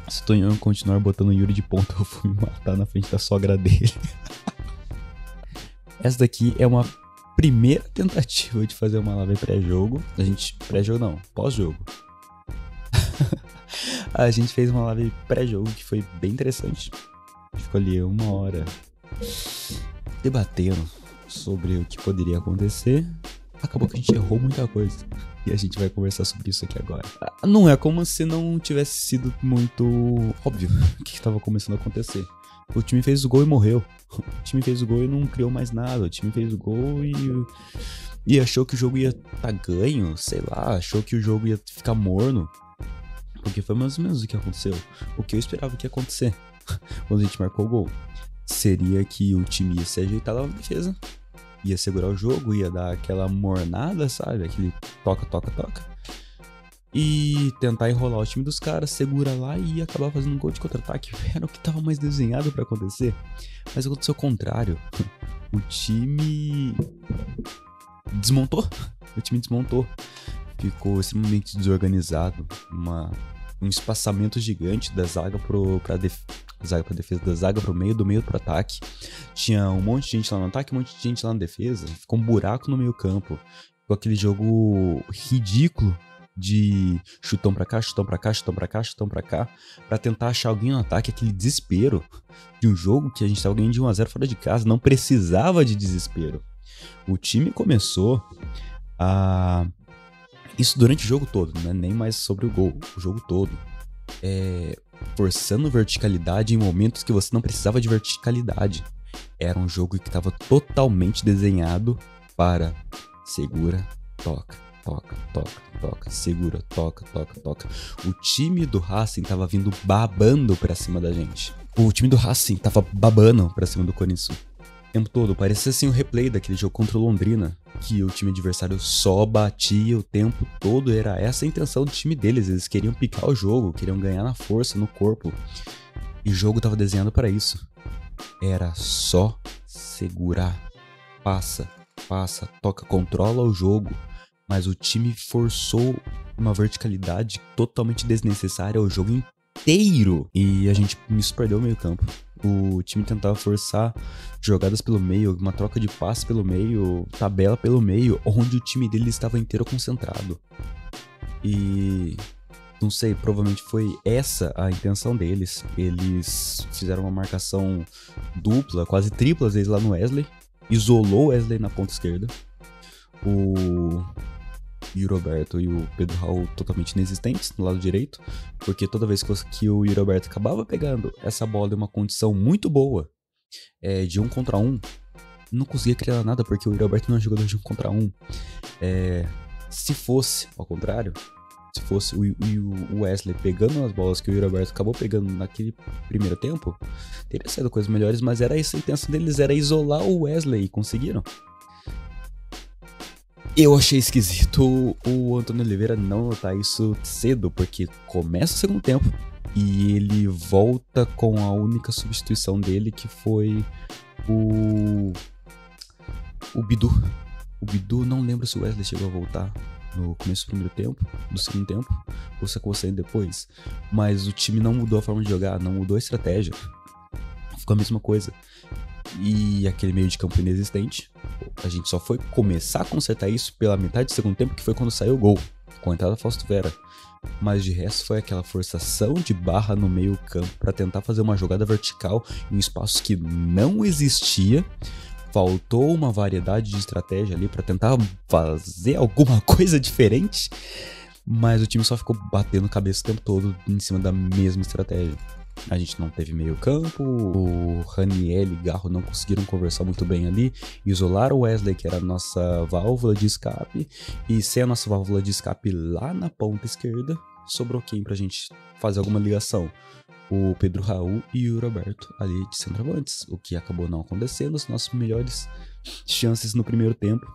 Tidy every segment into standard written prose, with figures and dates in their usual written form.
Se o Tonhão continuar botando o Yuri de ponta, eu vou me matar na frente da sogra dele. Essa daqui é uma primeira tentativa de fazer uma live pré-jogo. Pré-jogo não, pós-jogo. A gente fez uma live pré-jogo que foi bem interessante. A gente ficou ali 1 hora debatendo sobre o que poderia acontecer. Acabou que a gente errou muita coisa. E a gente vai conversar sobre isso aqui agora. Não é como se não tivesse sido muito óbvio o que estava começando a acontecer. O time fez o gol e morreu. O time fez o gol e não criou mais nada. O time fez o gol e achou que o jogo ia tá ganho, sei lá. Achou que o jogo ia ficar morno. Porque foi mais ou menos o que aconteceu. O que eu esperava que ia acontecer quando a gente marcou o gol seria que o time ia se ajeitar lá na defesa, ia segurar o jogo, ia dar aquela mornada, sabe? Aquele toca, toca, toca. E tentar enrolar o time dos caras, segura lá e ia acabar fazendo um gol de contra-ataque. Era o que tava mais desenhado pra acontecer. Mas aconteceu o contrário. O time desmontou. O time desmontou. Ficou extremamente desorganizado. Um espaçamento gigante da zaga zaga pra defesa, da zaga pro meio, do meio pro ataque. Tinha um monte de gente lá no ataque, um monte de gente lá na defesa. Ficou um buraco no meio campo. Ficou aquele jogo ridículo de chutão pra cá, chutão pra cá, chutão pra cá, chutão pra cá, pra tentar achar alguém no ataque. Aquele desespero de um jogo que a gente tava ganhando de 1-0 fora de casa. Não precisava de desespero. O time começou a... Isso durante o jogo todo, né? Nem mais sobre o gol, o jogo todo. Forçando verticalidade em momentos que você não precisava de verticalidade. Era um jogo que estava totalmente desenhado para segura, toca, toca, toca, toca, segura, toca, toca, toca. O time do Racing tava vindo babando pra cima da gente. O time do Racing tava babando pra cima do Corinthians o tempo todo. Parecia assim um replay daquele jogo contra o Londrina, que o time adversário só batia o tempo todo. Era essa a intenção do time deles. Eles queriam picar o jogo, queriam ganhar na força, no corpo. E o jogo tava desenhado para isso. Era só segurar. Passa, passa, toca, controla o jogo. Mas o time forçou uma verticalidade totalmente desnecessária ao jogo inteiro. E a gente se perdeu o meio campo. O time tentava forçar jogadas pelo meio, uma troca de passe pelo meio, tabela pelo meio, onde o time dele estava inteiro concentrado. E não sei, provavelmente foi essa a intenção deles. Eles fizeram uma marcação dupla, quase tripla às vezes lá no Wesley. Isolou o Wesley na ponta esquerda. O Roberto e o Pedro Raul totalmente inexistentes no lado direito, porque toda vez que o Roberto acabava pegando essa bola em uma condição muito boa, de 1 contra 1, não conseguia criar nada, porque o Roberto não é um jogador de 1 contra 1. Se fosse ao contrário, se fosse o Wesley pegando as bolas que o Roberto acabou pegando naquele primeiro tempo, teria sido coisas melhores, mas era essa a intenção deles, era isolar o Wesley, e conseguiram. Eu achei esquisito o Antônio Oliveira não notar isso cedo, porque começa o segundo tempo e ele volta com a única substituição dele, que foi o Bidu. O Bidu, não lembro se o Wesley chegou a voltar no começo do primeiro tempo, do segundo tempo, ou se acabou saindo depois. Mas o time não mudou a forma de jogar, não mudou a estratégia. Ficou a mesma coisa. E aquele meio de campo inexistente, a gente só foi começar a consertar isso pela metade do segundo tempo, que foi quando saiu o gol, com a entrada da Fausto Vera. Mas de resto foi aquela forçação de barra no meio campo para tentar fazer uma jogada vertical em espaços que não existia. Faltou uma variedade de estratégia ali para tentar fazer alguma coisa diferente, mas o time só ficou batendo cabeça o tempo todo em cima da mesma estratégia. A gente não teve meio campo, o Raniel e Garro não conseguiram conversar muito bem ali, isolaram o Wesley, que era a nossa válvula de escape, e sem a nossa válvula de escape lá na ponta esquerda, sobrou quem pra gente fazer alguma ligação? O Pedro Raul e o Roberto ali de centroavantes, o que acabou não acontecendo. As nossas melhores chances no primeiro tempo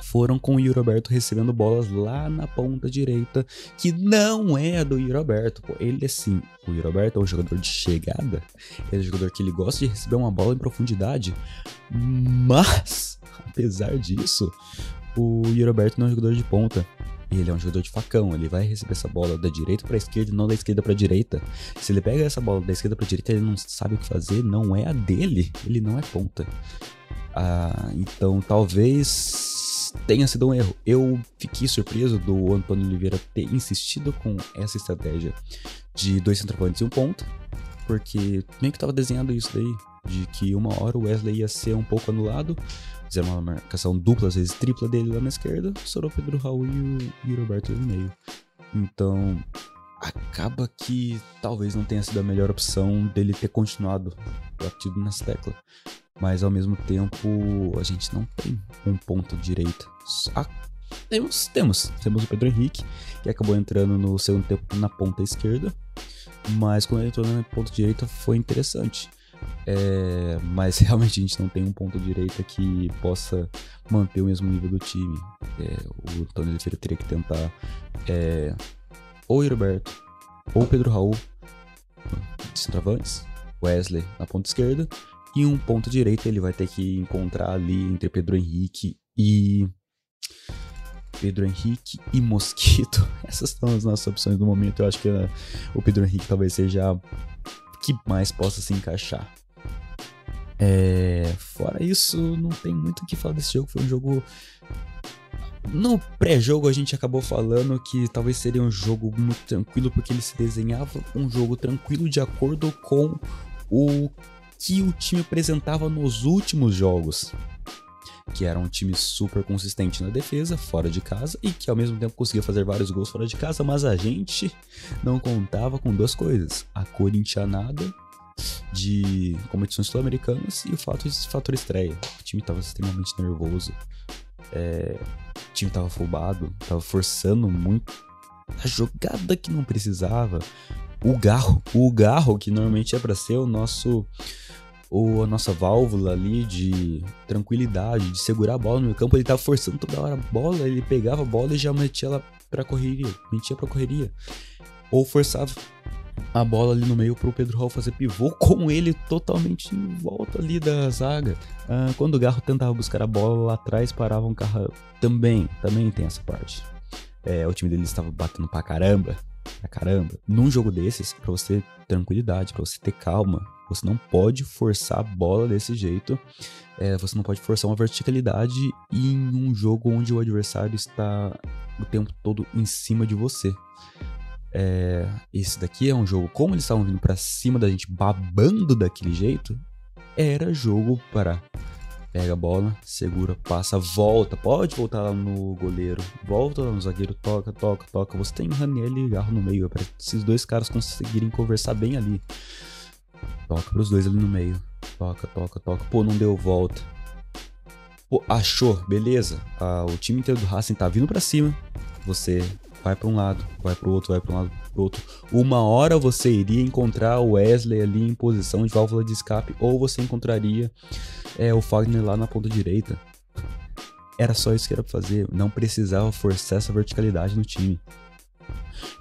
foram com o Roberto recebendo bolas lá na ponta direita, que não é a do Roberto. Pô, ele assim, o Roberto é um jogador de chegada, ele é um jogador que ele gosta de receber uma bola em profundidade, mas apesar disso, o Roberto não é um jogador de ponta. Ele é um jogador de facão, ele vai receber essa bola da direita pra esquerda e não da esquerda pra direita. Se ele pega essa bola da esquerda pra direita, ele não sabe o que fazer, não é a dele, ele não é ponta. Então talvez tenha sido um erro. Eu fiquei surpreso do Antônio Oliveira ter insistido com essa estratégia de 2 centroavantes e um ponta, porque meio que tava desenhado isso daí, de que uma hora o Wesley ia ser um pouco anulado. Fizeram uma marcação dupla, às vezes tripla dele lá na esquerda, sobrou o Pedro Raul e o Roberto ali no meio. Então, acaba que talvez não tenha sido a melhor opção dele ter continuado batido nessa tecla. Mas, ao mesmo tempo, a gente não tem um ponta direita. Temos o Pedro Henrique, que acabou entrando no segundo tempo na ponta esquerda. Mas quando ele entrou na ponta direita foi interessante. Mas realmente a gente não tem um ponta direita que possa manter o mesmo nível do time. O Antônio Oliveira teria que tentar ou o Roberto ou o Pedro Raul de centroavantes, Wesley na ponta esquerda, e um ponta direita ele vai ter que encontrar ali entre Pedro Henrique e Mosquito. Essas são as nossas opções do momento. Eu acho que o Pedro Henrique talvez seja o que mais possa se encaixar. Fora isso, não tem muito o que falar desse jogo. Foi um jogo... No pré-jogo a gente acabou falando que talvez seria um jogo muito tranquilo, porque ele se desenhava um jogo tranquilo de acordo com o que o time apresentava nos últimos jogos, que era um time super consistente na defesa, fora de casa, e que ao mesmo tempo conseguia fazer vários gols fora de casa, mas a gente não contava com duas coisas: a corintianada de competições sul-americanas e o fator estreia. O time estava extremamente nervoso, o time estava afobado, estava forçando muito a jogada que não precisava. O Garro, que normalmente é para ser a nossa válvula ali de tranquilidade, de segurar a bola no meio campo, ele tava forçando toda hora a bola, ele pegava a bola e já metia ela pra correria, ou forçava a bola ali no meio pro Pedro Raul fazer pivô, com ele totalmente em volta ali da zaga. Quando o Garro tentava buscar a bola lá atrás, parava um carro. Também tem essa parte. O time dele estava batendo pra caramba. Num jogo desses, pra você ter tranquilidade, pra você ter calma, você não pode forçar a bola desse jeito. Você não pode forçar uma verticalidade em um jogo onde o adversário está o tempo todo em cima de você. Esse daqui é um jogo, como eles estavam vindo pra cima da gente, babando daquele jeito, era jogo para... Pega a bola, segura, passa, volta. Pode voltar lá no goleiro. Volta lá no zagueiro, toca. Você tem Raniel e Garro no meio. É pra esses dois caras conseguirem conversar bem ali. Toca pros dois ali no meio. Toca. Pô, não deu volta. Pô, achou, beleza. O time inteiro do Racing tá vindo pra cima. Você vai pra um lado, vai pro outro, Uma hora você iria encontrar o Wesley ali em posição de válvula de escape, ou você encontraria o Fagner lá na ponta direita. Era só isso que era pra fazer. Não precisava forçar essa verticalidade no time.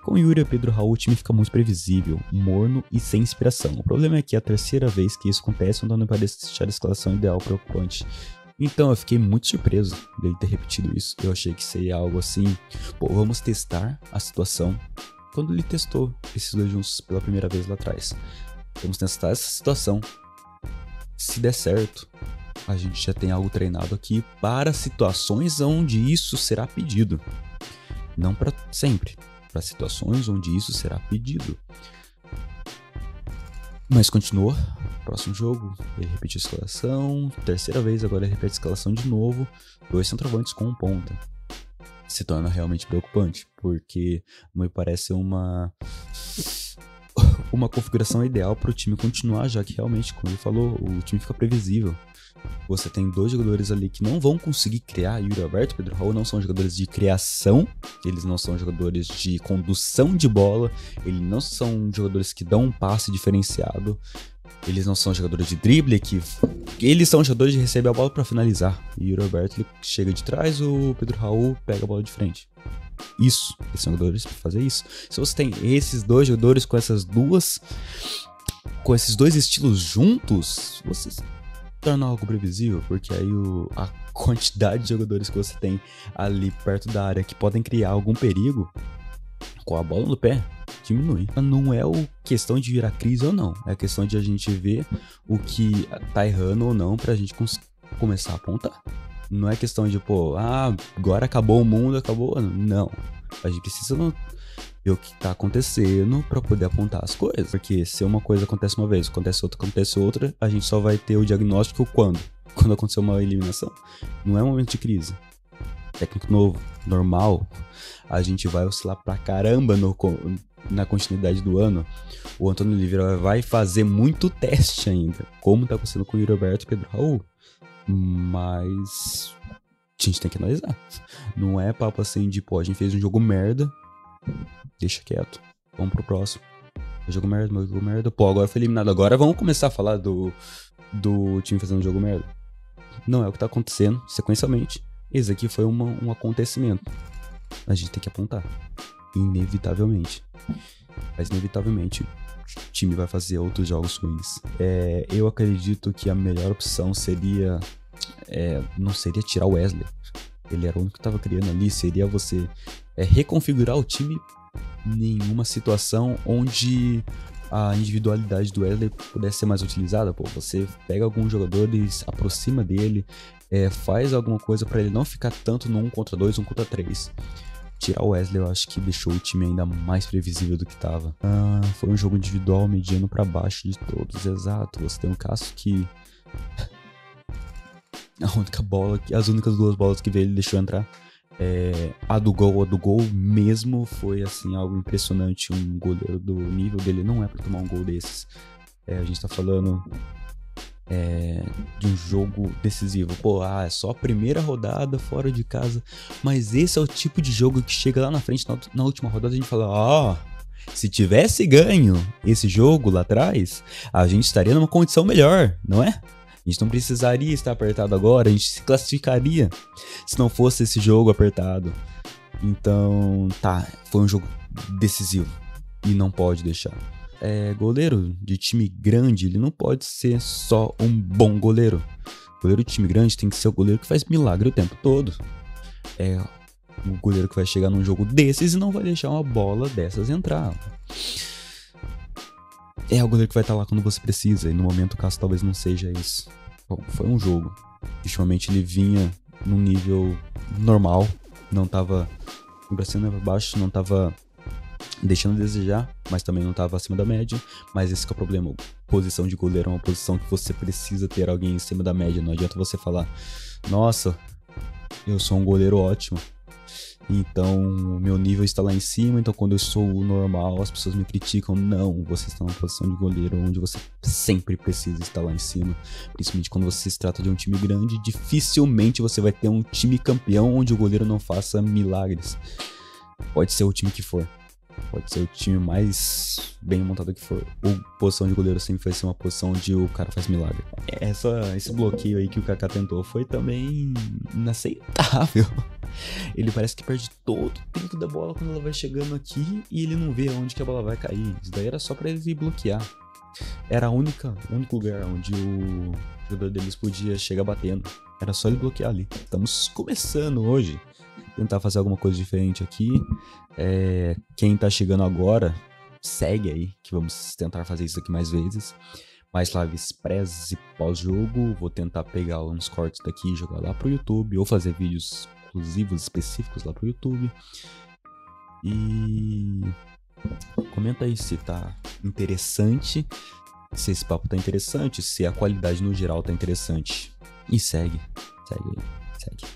Com Yuri e Pedro Raul, o time fica muito previsível, morno e sem inspiração. O problema é que é a terceira vez que isso acontece, então não parece deixar a escalação ideal preocupante. Então eu fiquei muito surpreso dele ter repetido isso. Eu achei que seria algo assim: pô, vamos testar a situação. Quando ele testou esses dois juntos pela primeira vez lá atrás, vamos testar essa situação. Se der certo, a gente já tem algo treinado aqui para situações onde isso será pedido. Não para sempre, para situações onde isso será pedido. Mas continuou. Próximo jogo, ele repetiu a escalação. Terceira vez, agora ele repete a escalação de novo. 2 centroavantes com um ponta. Se torna realmente preocupante, porque me parece uma configuração ideal para o time continuar, já que realmente, como ele falou, o time fica previsível. Você tem 2 jogadores ali que não vão conseguir criar. Yuri Alberto e Pedro Raul não são jogadores de criação, eles não são jogadores de condução de bola, eles não são jogadores que dão um passe diferenciado, eles não são jogadores de drible, eles são jogadores de receber a bola para finalizar. E o Yuri Alberto ele chega de trás, o Pedro Raul pega a bola de frente. Eles são jogadores para fazer isso. Se você tem esses 2 jogadores com esses 2 estilos juntos, torna algo previsível, porque aí a quantidade de jogadores que você tem ali perto da área que podem criar algum perigo com a bola no pé diminui. Não é o questão de virar crise ou não, é questão de a gente ver o que tá errando ou não pra gente começar a apontar. Não é questão de, agora acabou o mundo, acabou. Não. A gente precisa ver o que tá acontecendo pra poder apontar as coisas. Porque se uma coisa acontece uma vez, acontece outra, a gente só vai ter o diagnóstico quando? Quando acontecer uma eliminação. Não é um momento de crise. Técnico novo, normal, a gente vai oscilar pra caramba na continuidade do ano. O Antônio Oliveira vai fazer muito teste ainda, como tá acontecendo com o Yuri Alberto e Pedro Raul. Mas a gente tem que analisar. Não é papo assim de, a gente fez um jogo merda, deixa quieto, vamos pro próximo. Jogo merda, agora foi eliminado. Agora vamos começar a falar do time fazendo um jogo merda. Não é o que tá acontecendo sequencialmente. Esse aqui foi um acontecimento. A gente tem que apontar. Inevitavelmente. Mas inevitavelmente o time vai fazer outros jogos ruins. Eu acredito que a melhor opção seria... não seria tirar o Wesley. Ele era o único que estava criando ali. Seria você reconfigurar o time em uma situação onde a individualidade do Wesley pudesse ser mais utilizada. Você pega algum jogador e aproxima dele, faz alguma coisa para ele não ficar tanto no 1 contra 2, 1 contra 3. Tirar o Wesley eu acho que deixou o time ainda mais previsível do que tava. Foi um jogo individual mediano para baixo de todos, exato. Você tem um caso que as únicas 2 bolas que veio ele deixou entrar, a do gol mesmo foi assim algo impressionante. Um goleiro do nível dele não é pra tomar um gol desses. A gente tá falando de um jogo decisivo. É só a primeira rodada fora de casa, mas esse é o tipo de jogo que chega lá na frente, na última rodada a gente fala, se tivesse ganho esse jogo lá atrás, a gente estaria numa condição melhor, não é? A gente não precisaria estar apertado agora, a gente se classificaria se não fosse esse jogo apertado. Então, foi um jogo decisivo e não pode deixar. Goleiro de time grande, ele não pode ser só um bom goleiro. Goleiro de time grande tem que ser o goleiro que faz milagre o tempo todo. O goleiro que vai chegar num jogo desses e não vai deixar uma bola dessas entrar. É o goleiro que vai estar lá quando você precisa, e no momento o caso talvez não seja isso. Foi um jogo. Ultimamente ele vinha num nível normal, não tava pra cima nem pra baixo, não tava deixando a desejar, mas também não tava acima da média. Mas esse que é o problema. Posição de goleiro é uma posição que você precisa ter alguém em cima da média. Não adianta você falar, nossa, eu sou um goleiro ótimo, então o meu nível está lá em cima, então quando eu sou o normal as pessoas me criticam. Não, você está numa posição de goleiro onde você sempre precisa estar lá em cima. Principalmente quando você se trata de um time grande, dificilmente você vai ter um time campeão onde o goleiro não faça milagres. Pode ser o time que for, pode ser o time mais bem montado que for, a posição de goleiro sempre vai ser uma posição onde o cara faz milagre. Esse bloqueio aí que o Kaká tentou foi também inaceitável. Ele parece que perde todo o tempo da bola quando ela vai chegando aqui e ele não vê onde que a bola vai cair. Isso daí era só pra ele bloquear. Era o único lugar onde o jogador deles podia chegar batendo. Era só ele bloquear ali. Estamos começando hoje. Tentar fazer alguma coisa diferente aqui. Quem tá chegando agora, segue aí, que vamos tentar fazer isso aqui mais vezes. Mais lives prés e pós-jogo. Vou tentar pegar uns cortes daqui e jogar lá pro YouTube, ou fazer vídeos exclusivos, específicos lá pro YouTube. E comenta aí se tá interessante, se esse papo tá interessante, se a qualidade no geral tá interessante. E segue aí.